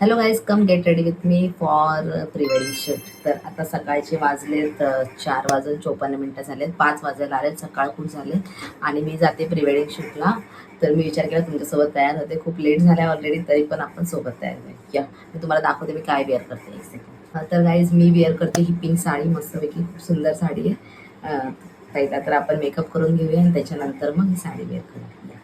Hello guys, come get ready with me for pre wedding shoot. तर आता सकाळचे वाजलेत 4:54 झालेत, 5 वाजायला आलेत, सकाळ खूप झाले आणि मी जाते प्री वेडिंग शूटला. तर मी विचार केला तुमच्यासोबत तयार होते, खूप लेट झाला ऑलरेडी, तरी पण आपण सोबत तयार होऊया. मी तुम्हाला दाखवते मी काय वेअर करते. एक सेकंड. तर गाईज, मी वेअर करते ही पिंक साडी, मस्तपैकी खूप सुंदर साडी आहे. पहिला तर आपण मेकअप करून घेऊया आणि त्याच्यानंतर मग ही साडी वेअर करूया.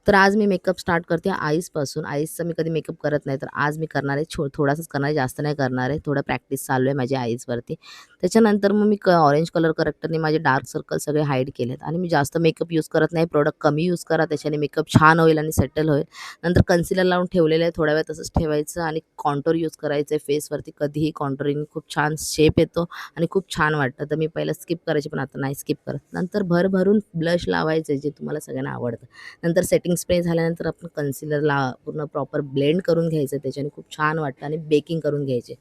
तर आज मी मेकअप स्टार्ट करते आईसपासून. आईसचा मी कधी मेकअप करत नाही, तर आज मी करणार आहे, थोडासाच करणार आहे, जास्त नाही करणार आहे. थोडं प्रॅक्टिस चालू आहे माझी आईजवरती. त्याच्यानंतर मग मी ऑरेंज कलर करेक्टरने माझे डार्क सर्कल सगळे हाईड केलेत आणि मी जास्त मेकअप यूज करत नाही. प्रोडक्ट कमी यूज करा, त्याच्याने मेकअप छान होईल आणि सेटल होईल. नंतर कन्सिलर लावून ठेवलेलं आहे, थोड्या वेळ तसंच ठेवायचं आणि कॉन्टोर यूज करायचं आहे फेसवरती. कधीही कॉन्टोरिंग खूप छान शेप येतो आणि खूप छान वाटतं. तर मी पहिलं स्किप करायची, पण आता नाही स्किप करत. नंतर भरभरून ब्लश लावायचं, जे तुम्हाला सगळ्यांना आवडतं. नंतर सेटिंग स्प्रे झाल्यानंतर आपण कन्सिलरला पूर्ण प्रॉपर ब्लेंड करून घ्यायचं, त्याच्याने खूप छान वाटतं आणि बेकिंग करून घ्यायचे.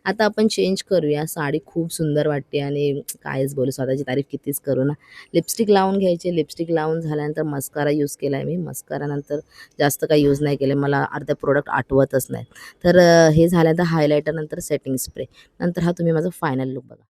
आता आपण चेंज करूया. साडी खूप सुंदर वाटते आणि कायच बोलू, स्वतःची तारीफ कितीच करू ना. लिपस्टिक लावून घ्यायचे. लिपस्टिक लावून झाल्यानंतर मस्कारा यूज केला आहे मी. मस्कारानंतर जास्त काही यूज नाही केले, मला अर्धे प्रोडक्ट आठवतच नाहीत. तर हे झाल्यानंतर हायलायटर, नंतर सेटिंग स्प्रे, नंतर हा तुम्ही माझा फायनल लूक बघा.